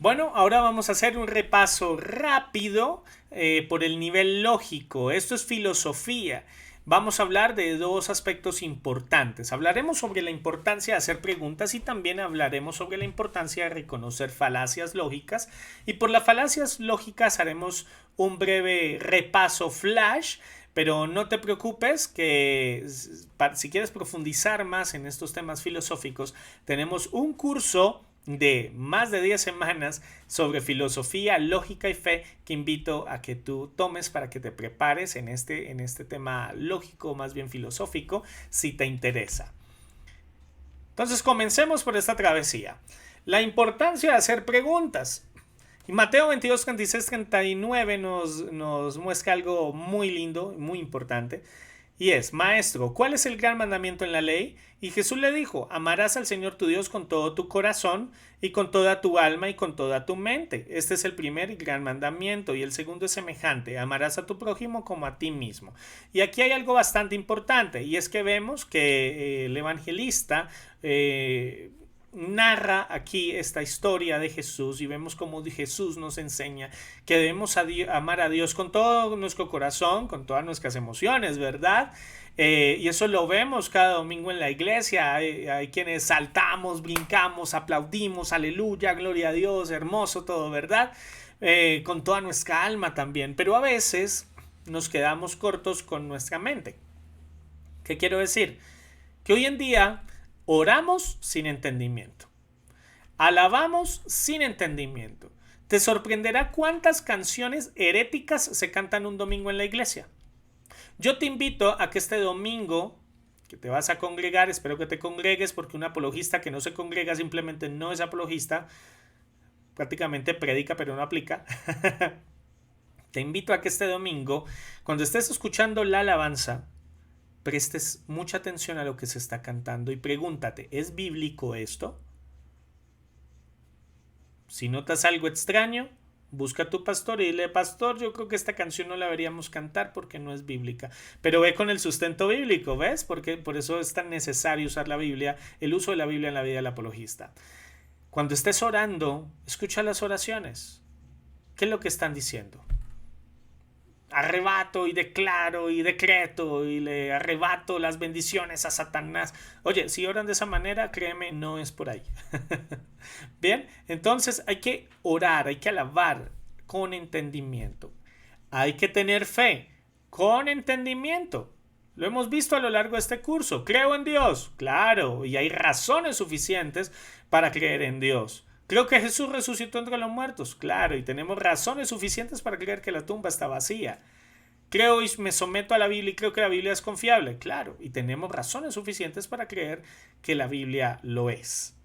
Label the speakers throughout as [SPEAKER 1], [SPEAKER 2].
[SPEAKER 1] Bueno, ahora vamos a hacer un repaso rápido por el nivel lógico. Esto es filosofía. Vamos a hablar de dos aspectos importantes. Hablaremos sobre la importancia de hacer preguntas y también hablaremos sobre la importancia de reconocer falacias lógicas. Y por las falacias lógicas haremos un breve repaso flash, pero no te preocupes que si quieres profundizar más en estos temas filosóficos, tenemos un curso de más de 10 semanas sobre filosofía, lógica y fe que invito a que tú tomes para que te prepares en este tema lógico, más bien filosófico, si te interesa. Entonces comencemos por esta travesía. La importancia de hacer preguntas. Y Mateo 22, 36, 39 nos muestra algo muy lindo, muy importante. Y es, Maestro, ¿cuál es el gran mandamiento en la ley? Y Jesús le dijo, amarás al Señor tu Dios con todo tu corazón y con toda tu alma y con toda tu mente. Este es el primer y gran mandamiento. Y el segundo es semejante, amarás a tu prójimo como a ti mismo. Y aquí hay algo bastante importante, y es que vemos que el evangelista narra aquí esta historia de Jesús y vemos cómo Jesús nos enseña que debemos amar a Dios con todo nuestro corazón, con todas nuestras emociones, ¿verdad? Y eso lo vemos cada domingo en la iglesia. Hay quienes saltamos, brincamos, aplaudimos, aleluya, gloria a Dios, hermoso todo, ¿verdad? Con toda nuestra alma también, pero a veces nos quedamos cortos con nuestra mente. ¿Qué quiero decir? Que hoy en día oramos sin entendimiento. Alabamos sin entendimiento. Te sorprenderá cuántas canciones heréticas se cantan un domingo en la iglesia. Yo te invito a que este domingo que te vas a congregar, espero que te congregues porque un apologista que no se congrega simplemente no es apologista, prácticamente predica pero no aplica. Te invito a que este domingo, cuando estés escuchando la alabanza, prestes mucha atención a lo que se está cantando y pregúntate, ¿es bíblico esto? Si notas algo extraño, busca a tu pastor y dile, pastor, yo creo que esta canción no la deberíamos cantar porque no es bíblica. Pero ve con el sustento bíblico, ¿ves? Porque por eso es tan necesario usar la Biblia, el uso de la Biblia en la vida del apologista. Cuando estés orando, escucha las oraciones. ¿Qué es lo que están diciendo? Arrebato y declaro y decreto y le arrebato las bendiciones a Satanás. Oye, si oran de esa manera, créeme, no es por ahí. Bien, entonces hay que orar, hay que alabar con entendimiento. Hay que tener fe con entendimiento. Lo hemos visto a lo largo de este curso. Creo en Dios, claro, y hay razones suficientes para creer en Dios. Creo que Jesús resucitó entre los muertos, claro, y tenemos razones suficientes para creer que la tumba está vacía. Creo y me someto a la Biblia y creo que la Biblia es confiable, claro, y tenemos razones suficientes para creer que la Biblia lo es.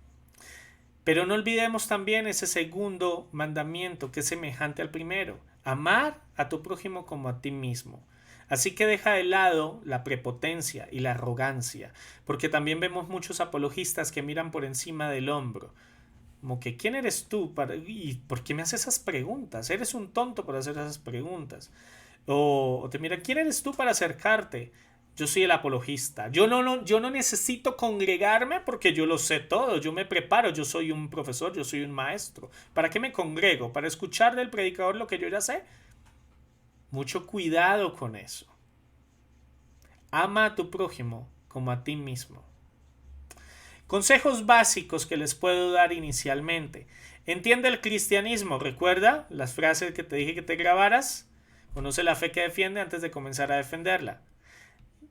[SPEAKER 1] Pero no olvidemos también ese segundo mandamiento que es semejante al primero, amar a tu prójimo como a ti mismo. Así que deja de lado la prepotencia y la arrogancia, porque también vemos muchos apologistas que miran por encima del hombro. Como que, ¿quién eres tú? ¿Y por qué me haces esas preguntas? Eres un tonto por hacer esas preguntas. O te mira, ¿quién eres tú para acercarte? Yo soy el apologista. Yo no necesito congregarme porque yo lo sé todo. Yo me preparo. Yo soy un profesor. Yo soy un maestro. ¿Para qué me congrego? ¿Para escuchar del predicador lo que yo ya sé? Mucho cuidado con eso. Ama a tu prójimo como a ti mismo. Consejos básicos que les puedo dar inicialmente. Entiende el cristianismo. ¿Recuerda las frases que te dije que te grabaras? Conoce la fe que defiende antes de comenzar a defenderla.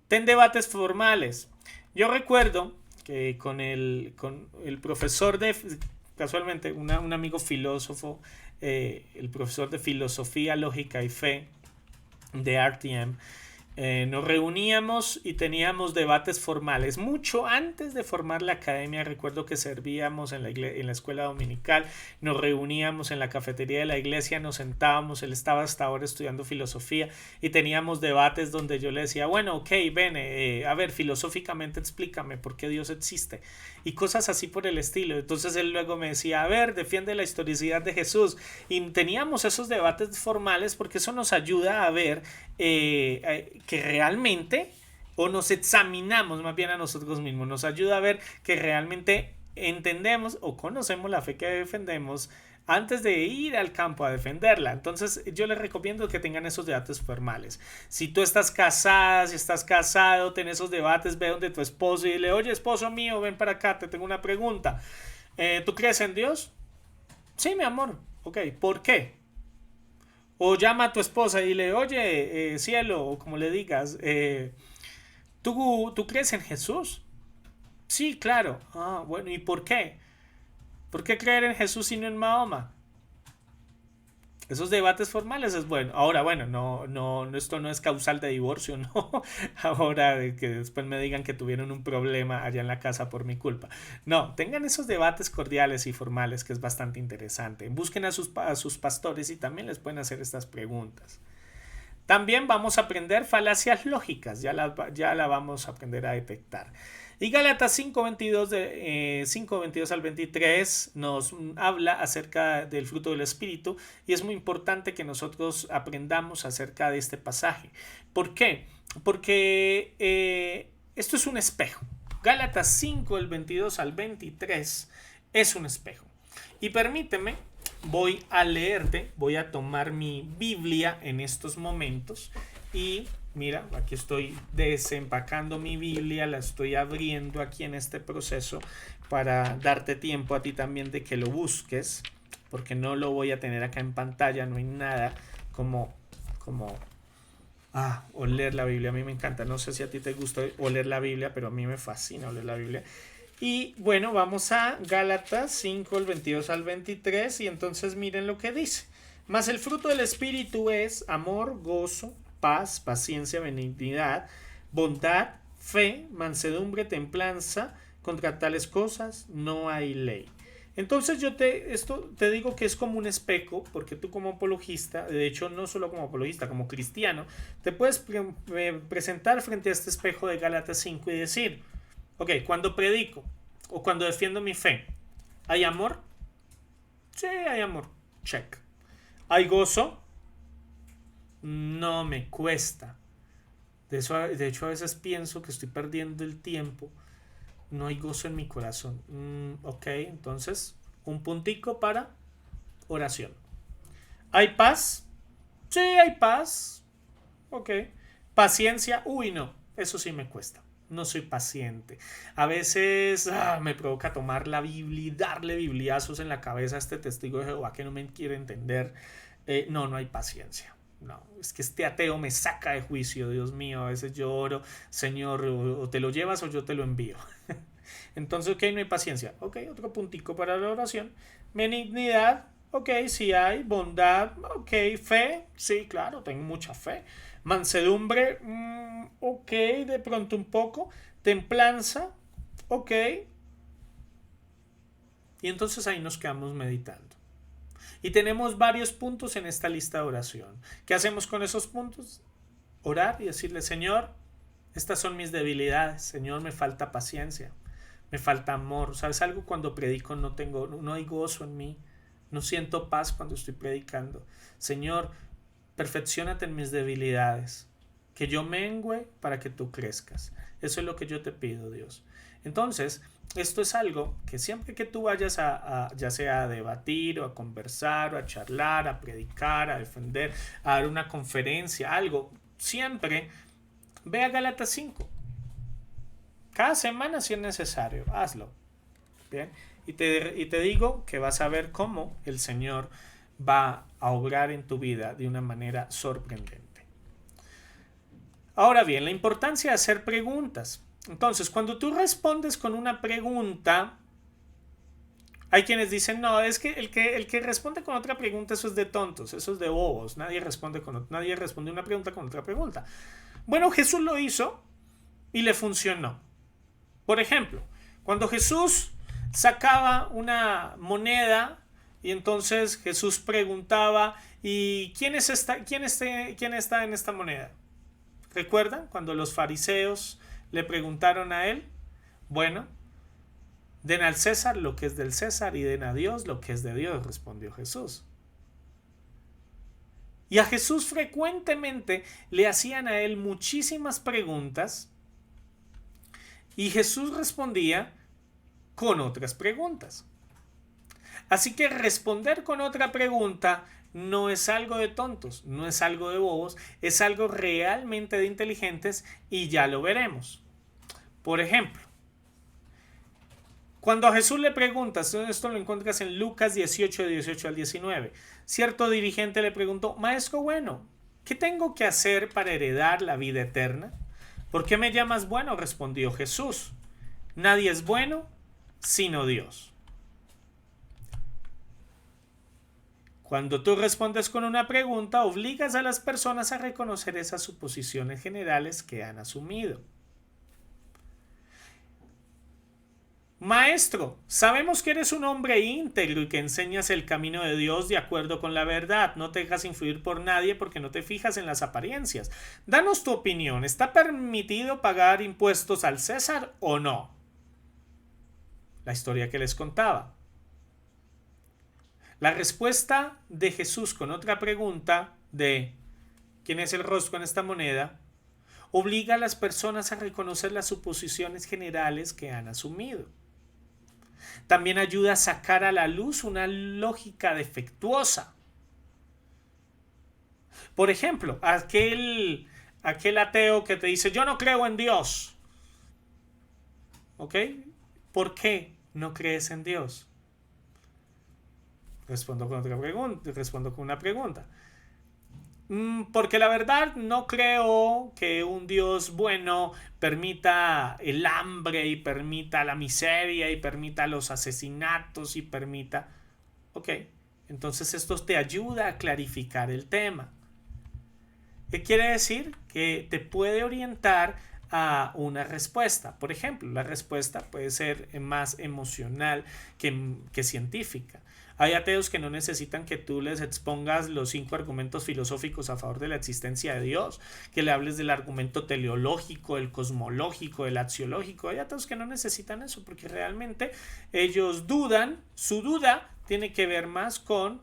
[SPEAKER 1] Ten debates formales. Yo recuerdo que con el profesor casualmente, un amigo filósofo, el profesor de filosofía, lógica y fe de RTM, nos reuníamos y teníamos debates formales. Mucho antes de formar la academia, recuerdo que servíamos en la escuela dominical, nos reuníamos en la cafetería de la iglesia, nos sentábamos, él estaba hasta ahora estudiando filosofía y teníamos debates donde yo le decía, bueno, ok, ven, a ver, filosóficamente explícame por qué Dios existe y cosas así por el estilo. Entonces él luego me decía, a ver, defiende la historicidad de Jesús, y teníamos esos debates formales porque eso nos ayuda a ver que realmente, o nos examinamos más bien a nosotros mismos, nos ayuda a ver que realmente entendemos o conocemos la fe que defendemos antes de ir al campo a defenderla. Entonces yo les recomiendo que tengan esos debates formales. Si tú estás casada, si estás casado, ten esos debates, ve donde tu esposo y dile, oye esposo mío, ven para acá, te tengo una pregunta. ¿Tú crees en Dios? Sí, mi amor. Ok, ¿por qué? O llama a tu esposa y dile, oye, cielo, o como le digas, ¿tú crees en Jesús? Sí, claro. Ah, bueno, ¿y por qué? ¿Por qué creer en Jesús y no en Mahoma? Esos debates formales es bueno. Ahora, bueno, esto no es causal de divorcio, no. Ahora de que después me digan que tuvieron un problema allá en la casa por mi culpa. No, tengan esos debates cordiales y formales, que es bastante interesante. Busquen a sus pastores y también les pueden hacer estas preguntas. También vamos a aprender falacias lógicas, ya la vamos a aprender a detectar. Y Gálatas 5:22 5:22 al 23 nos habla acerca del fruto del Espíritu y es muy importante que nosotros aprendamos acerca de este pasaje. ¿Por qué? Porque esto es un espejo. Gálatas 5, del 22 al 23 es un espejo. Y permíteme, voy a leerte, voy a tomar mi Biblia en estos momentos y mira, aquí estoy desempacando mi Biblia, la estoy abriendo aquí en este proceso para darte tiempo a ti también de que lo busques, porque no lo voy a tener acá en pantalla, no hay nada como oler la Biblia. A mí me encanta, no sé si a ti te gusta oler la Biblia, pero a mí me fascina oler la Biblia. Y bueno, vamos a Gálatas 5, el 22 al 23, y entonces miren lo que dice. Mas el fruto del Espíritu es amor, gozo, paz, paciencia, benignidad, bondad, fe, mansedumbre, templanza. Contra tales cosas no hay ley. Entonces esto te digo que es como un espejo, porque tú como apologista, de hecho no solo como apologista, como cristiano, te puedes presentar frente a este espejo de Gálatas 5 y decir, ok, cuando predico o cuando defiendo mi fe, ¿hay amor? Sí, hay amor. Check. ¿Hay gozo? No me cuesta. De hecho, a veces pienso que estoy perdiendo el tiempo. No hay gozo en mi corazón. Ok, entonces, un puntico para oración. ¿Hay paz? Sí, hay paz. Ok. Paciencia. Uy, no. Eso sí me cuesta. No soy paciente. A veces me provoca tomar la Biblia y darle bibliazos en la cabeza a este testigo de Jehová que no me quiere entender. No hay paciencia. No, es que este ateo me saca de juicio, Dios mío. A veces yo oro, Señor, o te lo llevas o yo te lo envío. Entonces, ok, no hay paciencia. Ok, otro puntico para la oración. Benignidad, ok, sí hay. Bondad, ok. Fe, sí, claro, tengo mucha fe. Mansedumbre, ok, de pronto un poco. Templanza, ok. Y entonces ahí nos quedamos meditando. Y tenemos varios puntos en esta lista de oración. ¿Qué hacemos con esos puntos? Orar y decirle, Señor, estas son mis debilidades. Señor, me falta paciencia. Me falta amor. ¿Sabes algo? Cuando predico no hay gozo en mí. No siento paz cuando estoy predicando. Señor, perfecciónate en mis debilidades. Que yo mengüe para que tú crezcas. Eso es lo que yo te pido, Dios. Entonces, esto es algo que siempre que tú vayas ya sea a debatir o a conversar o a charlar, a predicar, a defender, a dar una conferencia, algo, siempre ve a Gálatas 5. Cada semana si es necesario, hazlo. Bien, y te digo que vas a ver cómo el Señor va a obrar en tu vida de una manera sorprendente. Ahora bien, la importancia de hacer preguntas. Entonces, cuando tú respondes con una pregunta, hay quienes dicen, no, es que el que responde con otra pregunta, eso es de tontos, eso es de bobos. Nadie responde una pregunta con otra pregunta. Bueno, Jesús lo hizo y le funcionó. Por ejemplo, cuando Jesús sacaba una moneda y entonces Jesús preguntaba, ¿y quién está en esta moneda? ¿Recuerdan cuando los fariseos le preguntaron a él? Bueno, den al César lo que es del César y den a Dios lo que es de Dios, respondió Jesús. Y a Jesús frecuentemente le hacían a él muchísimas preguntas y Jesús respondía con otras preguntas. Así que responder con otra pregunta no es algo de tontos, no es algo de bobos, es algo realmente de inteligentes y ya lo veremos. Por ejemplo, cuando a Jesús le preguntas, esto lo encuentras en Lucas 18, 18 al 19, cierto dirigente le preguntó: Maestro bueno, ¿qué tengo que hacer para heredar la vida eterna? ¿Por qué me llamas bueno?, respondió Jesús. Nadie es bueno sino Dios. Cuando tú respondes con una pregunta, obligas a las personas a reconocer esas suposiciones generales que han asumido. Maestro, sabemos que eres un hombre íntegro y que enseñas el camino de Dios de acuerdo con la verdad. No te dejas influir por nadie porque no te fijas en las apariencias. Danos tu opinión. ¿Está permitido pagar impuestos al César o no? La historia que les contaba. La respuesta de Jesús con otra pregunta de ¿quién es el rostro en esta moneda?, obliga a las personas a reconocer las suposiciones generales que han asumido. También ayuda a sacar a la luz una lógica defectuosa. Por ejemplo, aquel ateo que te dice: yo no creo en Dios. ¿Ok? ¿Por qué no crees en Dios? Respondo con una pregunta. Porque la verdad no creo que un Dios bueno permita el hambre y permita la miseria y permita los asesinatos y permita... Ok, entonces esto te ayuda a clarificar el tema. ¿Qué quiere decir? Que te puede orientar a una respuesta. Por ejemplo, la respuesta puede ser más emocional que científica. Hay ateos que no necesitan que tú les expongas los 5 argumentos filosóficos a favor de la existencia de Dios, que le hables del argumento teleológico, el cosmológico, el axiológico. Hay ateos que no necesitan eso porque realmente ellos dudan, su duda tiene que ver más con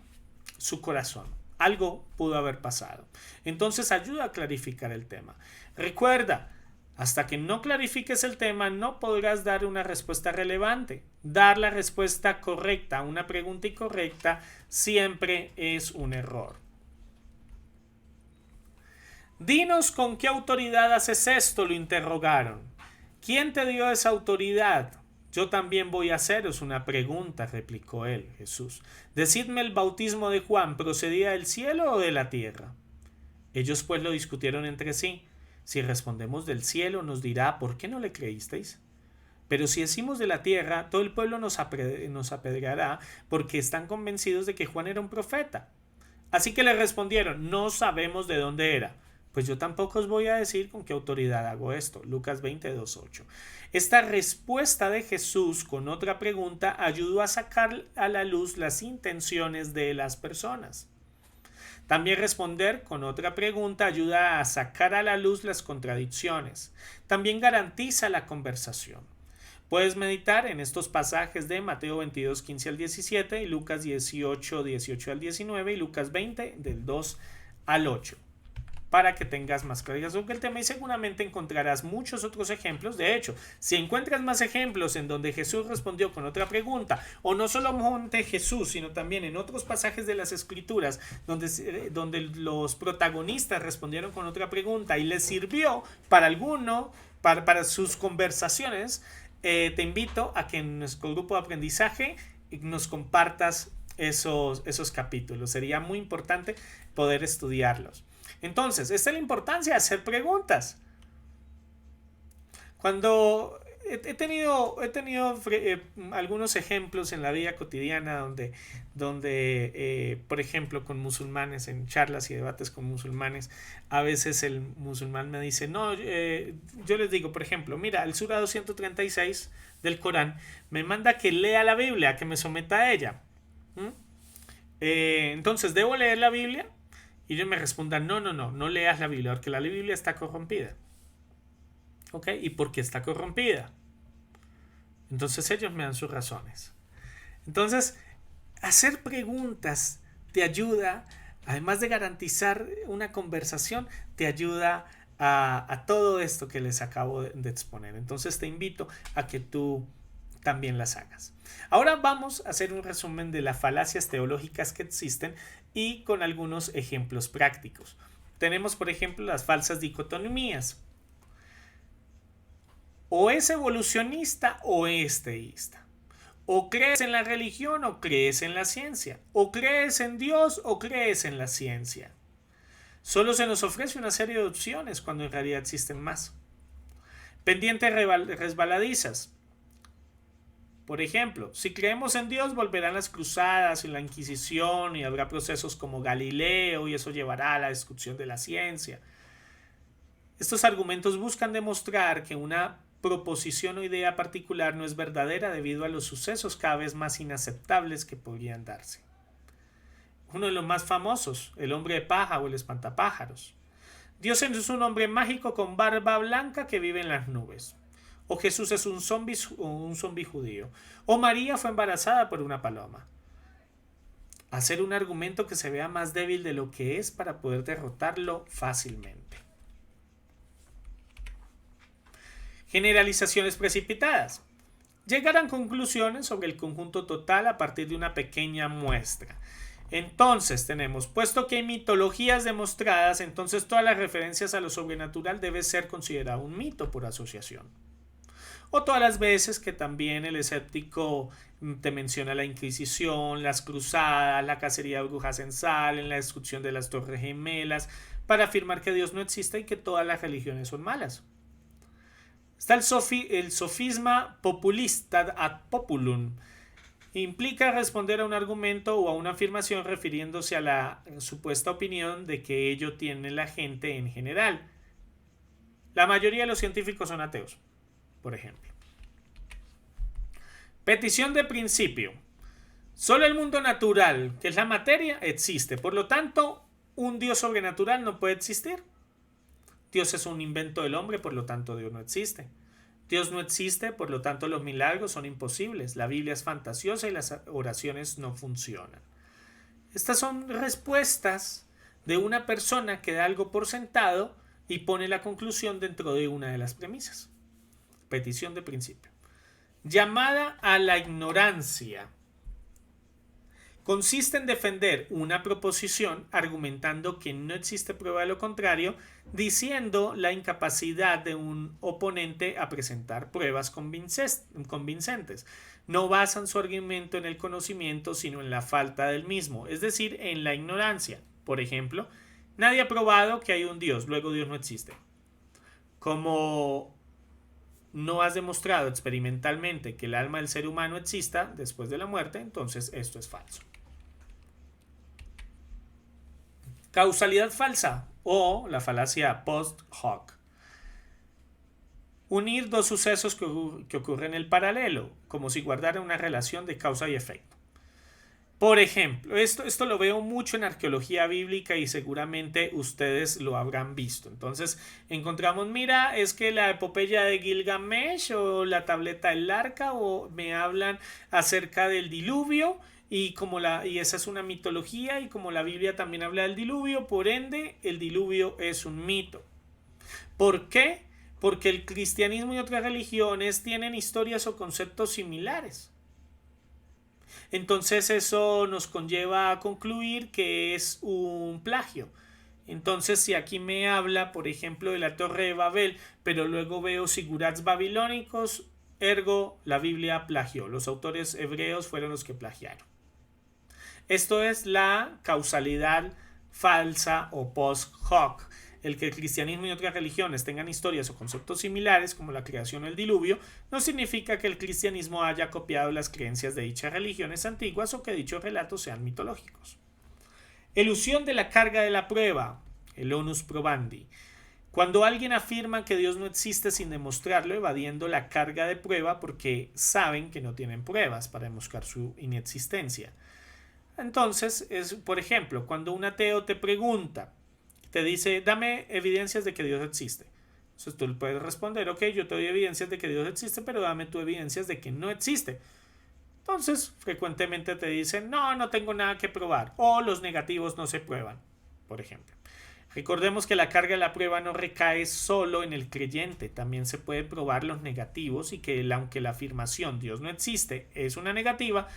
[SPEAKER 1] su corazón. Algo pudo haber pasado. Entonces ayuda a clarificar el tema. Recuerda, hasta que no clarifiques el tema, no podrás dar una respuesta relevante. Dar la respuesta correcta a una pregunta incorrecta siempre es un error. Dinos con qué autoridad haces esto, lo interrogaron. ¿Quién te dio esa autoridad? Yo también voy a haceros una pregunta, replicó él, Jesús. Decidme, ¿el bautismo de Juan procedía del cielo o de la tierra? Ellos pues lo discutieron entre sí. Si respondemos del cielo, nos dirá: ¿por qué no le creísteis? Pero si decimos de la tierra, todo el pueblo nos apedreará porque están convencidos de que Juan era un profeta. Así que le respondieron: no sabemos de dónde era. Pues yo tampoco os voy a decir con qué autoridad hago esto. Lucas 22:8. Esta respuesta de Jesús con otra pregunta ayudó a sacar a la luz las intenciones de las personas. También responder con otra pregunta ayuda a sacar a la luz las contradicciones. También garantiza la conversación. Puedes meditar en estos pasajes de Mateo 22, 15 al 17, y Lucas 18, 18 al 19 y Lucas 20, del 2 al 8. Para que tengas más claridad sobre el tema y seguramente encontrarás muchos otros ejemplos. De hecho, si encuentras más ejemplos en donde Jesús respondió con otra pregunta, o no solamente Jesús, sino también en otros pasajes de las Escrituras donde los protagonistas respondieron con otra pregunta y les sirvió para para sus conversaciones, te invito a que en nuestro grupo de aprendizaje nos compartas esos capítulos. Sería muy importante poder estudiarlos. Entonces, esta es la importancia de hacer preguntas. Cuando he tenido algunos ejemplos en la vida cotidiana donde por ejemplo, con musulmanes, en charlas y debates con musulmanes, a veces el musulmán me dice, no, yo les digo, por ejemplo, mira, el Sura 236 del Corán me manda que lea la Biblia, que me someta a ella. Entonces, ¿debo leer la Biblia? Y ellos me respondan: no leas la Biblia, porque la Biblia está corrompida. ¿Ok? ¿Y por qué está corrompida? Entonces ellos me dan sus razones. Entonces, hacer preguntas te ayuda, además de garantizar una conversación, te ayuda a todo esto que les acabo de exponer. Entonces te invito a que tú también las hagas. Ahora vamos a hacer un resumen de las falacias teológicas que existen y con algunos ejemplos prácticos. Tenemos, por ejemplo, las falsas dicotomías. O es evolucionista o es teísta. O crees en la religión o crees en la ciencia. O crees en Dios o crees en la ciencia. Solo se nos ofrece una serie de opciones cuando en realidad existen más. Pendientes resbaladizas. Por ejemplo, si creemos en Dios, volverán las cruzadas y la Inquisición y habrá procesos como Galileo y eso llevará a la destrucción de la ciencia. Estos argumentos buscan demostrar que una proposición o idea particular no es verdadera debido a los sucesos cada vez más inaceptables que podrían darse. Uno de los más famosos, el hombre de paja o el espantapájaros. Dios es un hombre mágico con barba blanca que vive en las nubes. O Jesús es un zombi judío. O María fue embarazada por una paloma. Hacer un argumento que se vea más débil de lo que es para poder derrotarlo fácilmente. Generalizaciones precipitadas. Llegar a conclusiones sobre el conjunto total a partir de una pequeña muestra. Entonces tenemos, puesto que hay mitologías demostradas, entonces todas las referencias a lo sobrenatural debe ser considerado un mito por asociación. O todas las veces que también el escéptico te menciona la Inquisición, las cruzadas, la cacería de brujas en Salem, la destrucción de las Torres Gemelas, para afirmar que Dios no existe y que todas las religiones son malas. Está el sofisma populista ad populum. Implica responder a un argumento o a una afirmación refiriéndose a la supuesta opinión de que ello tiene la gente en general. La mayoría de los científicos son ateos, por ejemplo. Petición de principio. Solo el mundo natural, que es la materia, existe. Por lo tanto, un Dios sobrenatural no puede existir. Dios es un invento del hombre, por lo tanto Dios no existe. Dios no existe, por lo tanto los milagros son imposibles. La Biblia es fantasiosa y las oraciones no funcionan. Estas son respuestas de una persona que da algo por sentado y pone la conclusión dentro de una de las premisas. Petición de principio. Llamada a la ignorancia. Consiste en defender una proposición argumentando que no existe prueba de lo contrario, diciendo la incapacidad de un oponente a presentar pruebas convincentes. No basan su argumento en el conocimiento, sino en la falta del mismo, es decir, en la ignorancia. Por ejemplo, nadie ha probado que hay un Dios, luego Dios no existe. Como no has demostrado experimentalmente que el alma del ser humano exista después de la muerte, entonces esto es falso. Causalidad falsa o la falacia post hoc. Unir dos sucesos que ocurren en el paralelo, como si guardara una relación de causa y efecto. Por ejemplo, esto lo veo mucho en arqueología bíblica y seguramente ustedes lo habrán visto. Entonces encontramos, mira, es que la epopeya de Gilgamesh o la tableta del arca o me hablan acerca del diluvio y esa es una mitología y como la Biblia también habla del diluvio, por ende el diluvio es un mito. ¿Por qué? Porque el cristianismo y otras religiones tienen historias o conceptos similares. Entonces eso nos conlleva a concluir que es un plagio. Entonces si aquí me habla, por ejemplo, de la Torre de Babel, pero luego veo sigurats babilónicos, ergo la Biblia plagió. Los autores hebreos fueron los que plagiaron. Esto es la causalidad falsa o post hoc. El que el cristianismo y otras religiones tengan historias o conceptos similares como la creación o el diluvio no significa que el cristianismo haya copiado las creencias de dichas religiones antiguas o que dichos relatos sean mitológicos. Elusión de la carga de la prueba, el onus probandi. Cuando alguien afirma que Dios no existe sin demostrarlo, evadiendo la carga de prueba porque saben que no tienen pruebas para demostrar su inexistencia. Entonces, por ejemplo, cuando un ateo te pregunta, te dice, dame evidencias de que Dios existe. Entonces tú le puedes responder, ok, yo te doy evidencias de que Dios existe, pero dame tú evidencias de que no existe. Entonces, frecuentemente te dicen, no tengo nada que probar, o los negativos no se prueban, por ejemplo. Recordemos que la carga de la prueba no recae solo en el creyente, también se puede probar los negativos y que aunque la afirmación Dios no existe es una negativa,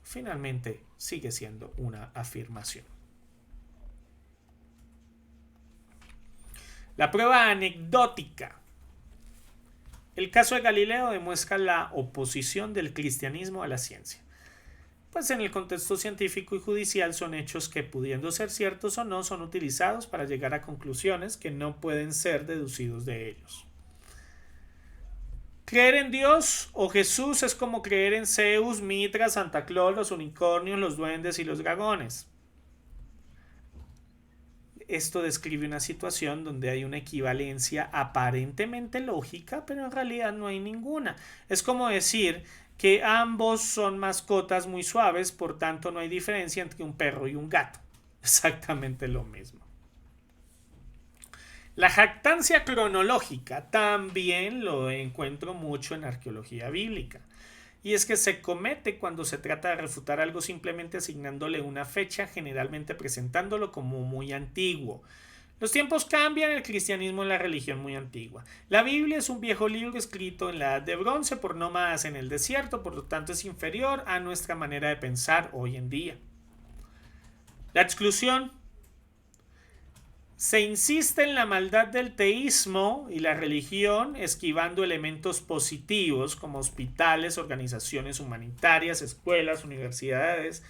[SPEAKER 1] finalmente sigue siendo una afirmación. La prueba anecdótica. El caso de Galileo demuestra la oposición del cristianismo a la ciencia. Pues en el contexto científico y judicial son hechos que, pudiendo ser ciertos o no, son utilizados para llegar a conclusiones que no pueden ser deducidos de ellos. Creer en Dios o Jesús es como creer en Zeus, Mitra, Santa Claus, los unicornios, los duendes y los dragones. Esto describe una situación donde hay una equivalencia aparentemente lógica, pero en realidad no hay ninguna. Es como decir que ambos son mascotas muy suaves, por tanto no hay diferencia entre un perro y un gato. Exactamente lo mismo. La jactancia cronológica también lo encuentro mucho en arqueología bíblica. Y es que se comete cuando se trata de refutar algo simplemente asignándole una fecha, generalmente presentándolo como muy antiguo. Los tiempos cambian, el cristianismo es la religión muy antigua. La Biblia es un viejo libro escrito en la Edad de Bronce por nómadas en el desierto, por lo tanto es inferior a nuestra manera de pensar hoy en día. La exclusión. Se insiste en la maldad del teísmo y la religión, esquivando elementos positivos como hospitales, organizaciones humanitarias, escuelas, universidades,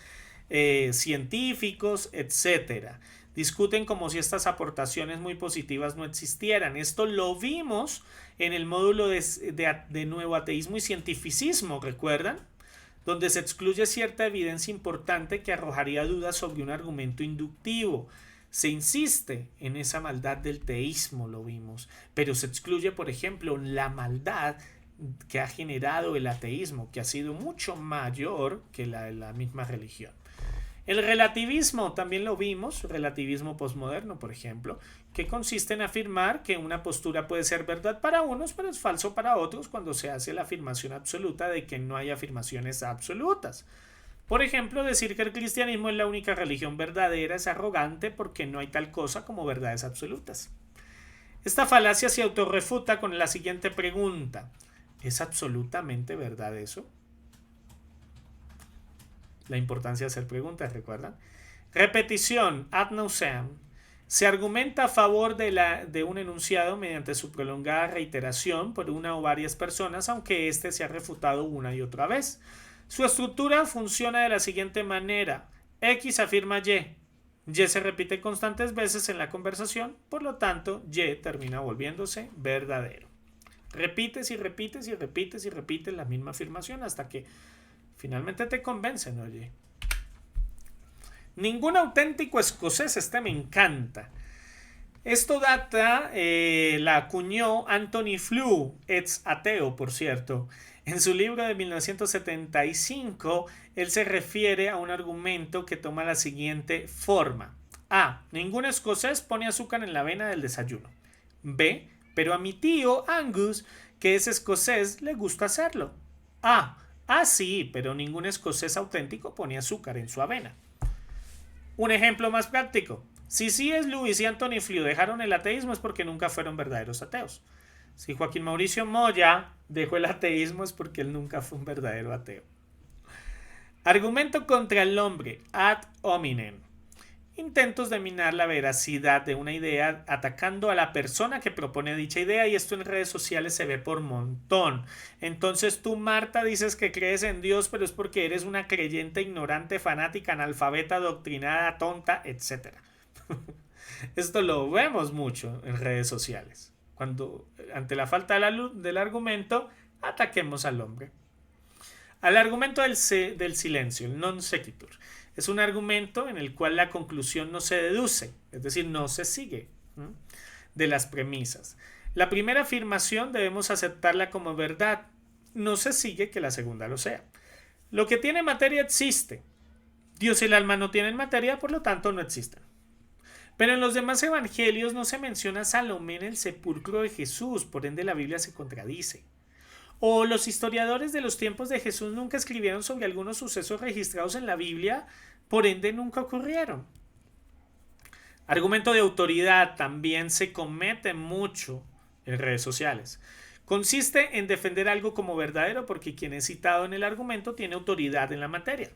[SPEAKER 1] científicos, etc. Discuten como si estas aportaciones muy positivas no existieran. Esto lo vimos en el módulo de nuevo ateísmo y cientificismo, ¿recuerdan? Donde se excluye cierta evidencia importante que arrojaría dudas sobre un argumento inductivo. Se insiste en esa maldad del teísmo, lo vimos, pero se excluye, por ejemplo, la maldad que ha generado el ateísmo, que ha sido mucho mayor que la de la misma religión. El relativismo también lo vimos, relativismo posmoderno, por ejemplo, que consiste en afirmar que una postura puede ser verdad para unos, pero es falso para otros cuando se hace la afirmación absoluta de que no hay afirmaciones absolutas. Por ejemplo, decir que el cristianismo es la única religión verdadera es arrogante porque no hay tal cosa como verdades absolutas. Esta falacia se autorrefuta con la siguiente pregunta: ¿es absolutamente verdad eso? La importancia de hacer preguntas, ¿recuerdan? Repetición, ad nauseam. Se argumenta a favor de un enunciado mediante su prolongada reiteración por una o varias personas, aunque éste se ha refutado una y otra vez. Su estructura funciona de la siguiente manera: X afirma Y. Y se repite constantes veces en la conversación, por lo tanto, Y termina volviéndose verdadero. Repites y repites y repites y repites la misma afirmación hasta que finalmente te convencen, oye. Ningún auténtico escocés, me encanta. Esto data, la acuñó Anthony Flew, ex ateo, por cierto. En su libro de 1975, él se refiere a un argumento que toma la siguiente forma. A. Ningún escocés pone azúcar en la avena del desayuno. B. Pero a mi tío Angus, que es escocés, le gusta hacerlo. A. Ah, sí, pero ningún escocés auténtico pone azúcar en su avena. Un ejemplo más práctico. Si C.S. Lewis y Anthony Flew dejaron el ateísmo es porque nunca fueron verdaderos ateos. Si Joaquín Mauricio Moya dejó el ateísmo es porque él nunca fue un verdadero ateo. Argumento contra el hombre, ad hominem. Intentos de minar la veracidad de una idea atacando a la persona que propone dicha idea, y esto en redes sociales se ve por montón. Entonces tú, Marta, dices que crees en Dios, pero es porque eres una creyente ignorante, fanática, analfabeta, adoctrinada, tonta, etc. Esto lo vemos mucho en redes sociales. Cuando ante la falta del argumento, ataquemos al hombre. Al argumento del silencio, el non sequitur. Es un argumento en el cual la conclusión no se deduce, es decir, no se sigue de las premisas. La primera afirmación debemos aceptarla como verdad. No se sigue que la segunda lo sea. Lo que tiene materia existe. Dios y el alma no tienen materia, por lo tanto no existen. Pero en los demás evangelios no se menciona Salomé en el sepulcro de Jesús, por ende la Biblia se contradice. O los historiadores de los tiempos de Jesús nunca escribieron sobre algunos sucesos registrados en la Biblia, por ende nunca ocurrieron. Argumento de autoridad también se comete mucho en redes sociales. Consiste en defender algo como verdadero porque quien es citado en el argumento tiene autoridad en la materia.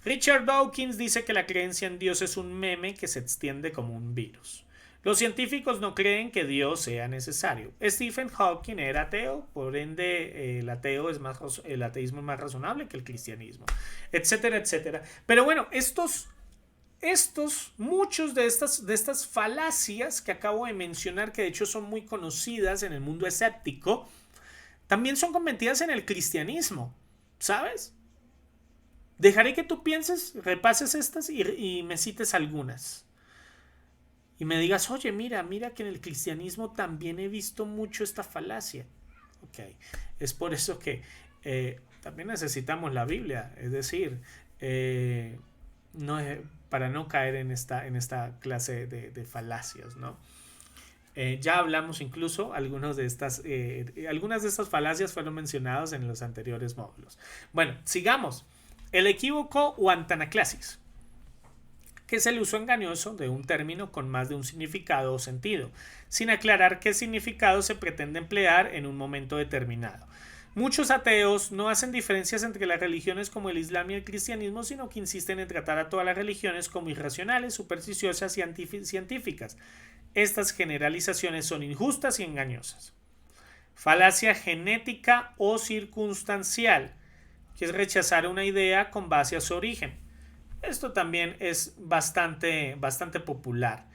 [SPEAKER 1] Richard Dawkins dice que la creencia en Dios es un meme que se extiende como un virus. Los científicos no creen que Dios sea necesario. Stephen Hawking era ateo, por ende el ateísmo es más razonable que el cristianismo, etcétera, etcétera. Pero bueno, muchos de estas falacias que acabo de mencionar, que de hecho son muy conocidas en el mundo escéptico, también son cometidas en el cristianismo, ¿sabes? Dejaré que tú pienses, repases estas y me cites algunas. Y me digas, oye, mira que en el cristianismo también he visto mucho esta falacia. Ok, es por eso que también necesitamos la Biblia, es decir, no, para no caer en esta clase de falacias, ¿no? Ya hablamos incluso, algunas de estas falacias fueron mencionadas en los anteriores módulos. Bueno, sigamos. El equívoco o antanaclasis, que es el uso engañoso de un término con más de un significado o sentido, sin aclarar qué significado se pretende emplear en un momento determinado. Muchos ateos no hacen diferencias entre las religiones como el Islam y el cristianismo, sino que insisten en tratar a todas las religiones como irracionales, supersticiosas y anti-científicas. Estas generalizaciones son injustas y engañosas. Falacia genética o circunstancial, que es rechazar una idea con base a su origen. Esto también es bastante popular.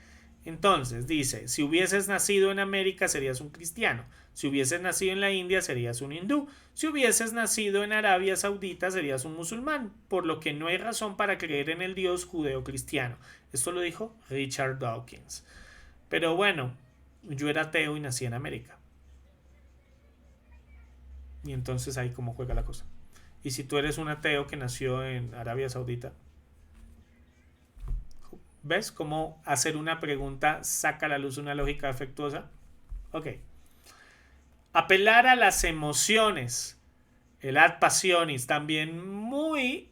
[SPEAKER 1] Entonces dice, si hubieses nacido en América serías un cristiano, si hubieses nacido en la India serías un hindú, si hubieses nacido en Arabia Saudita serías un musulmán, por lo que no hay razón para creer en el Dios judeo-cristiano. Esto lo dijo Richard Dawkins. Pero bueno, yo era ateo y nací en América. Y entonces ahí cómo juega la cosa. Y si tú eres un ateo que nació en Arabia Saudita, ¿ves cómo hacer una pregunta saca a la luz una lógica afectuosa? Ok. Apelar a las emociones, el ad passionis, también muy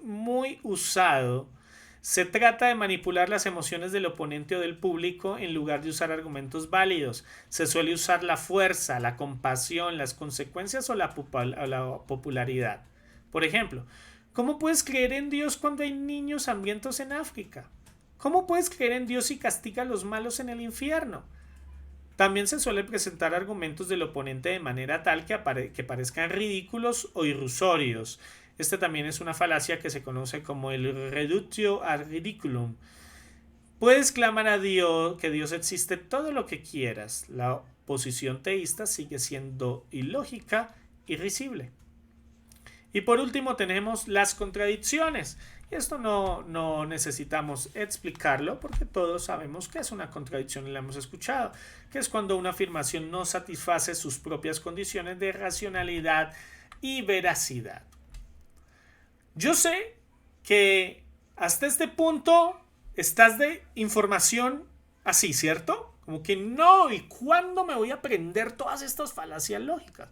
[SPEAKER 1] usado. Se trata de manipular las emociones del oponente o del público en lugar de usar argumentos válidos. Se suele usar la fuerza, la compasión, las consecuencias o la popularidad. Por ejemplo, ¿cómo puedes creer en Dios cuando hay niños hambrientos en África? ¿Cómo puedes creer en Dios si castiga a los malos en el infierno? También se suele presentar argumentos del oponente de manera tal que parezcan ridículos o irrisorios. Esta también es una falacia que se conoce como el reductio ad ridiculum. Puedes clamar a Dios que Dios existe todo lo que quieras. La posición teísta sigue siendo ilógica y risible. Y por último tenemos las contradicciones. Y esto no necesitamos explicarlo porque todos sabemos que es una contradicción y la hemos escuchado, que es cuando una afirmación no satisface sus propias condiciones de racionalidad y veracidad. Yo sé que hasta este punto estás de información así, ¿cierto? Como que no, ¿y cuándo me voy a aprender todas estas falacias lógicas?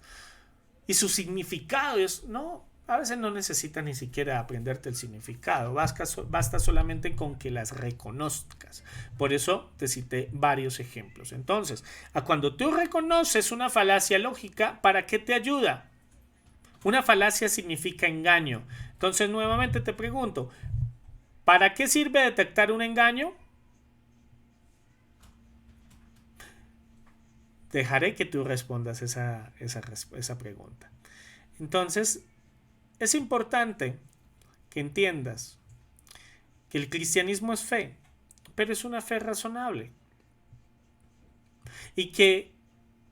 [SPEAKER 1] Y su significado es, no, a veces no necesitas ni siquiera aprenderte el significado, basta solamente con que las reconozcas. Por eso te cité varios ejemplos. Entonces, a cuando tú reconoces una falacia lógica, ¿para qué te ayuda? Una falacia significa engaño. Entonces, nuevamente te pregunto, ¿para qué sirve detectar un engaño? Dejaré que tú respondas esa pregunta. Entonces, es importante que entiendas que el cristianismo es fe, pero es una fe razonable. Y que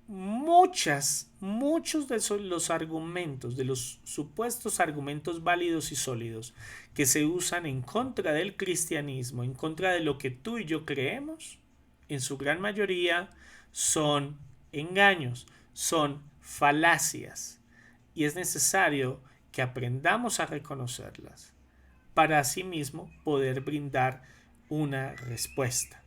[SPEAKER 1] muchos de los argumentos, de los supuestos argumentos válidos y sólidos que se usan en contra del cristianismo, en contra de lo que tú y yo creemos, en su gran mayoría son engaños, son falacias. Y es necesario que aprendamos a reconocerlas para asimismo poder brindar una respuesta.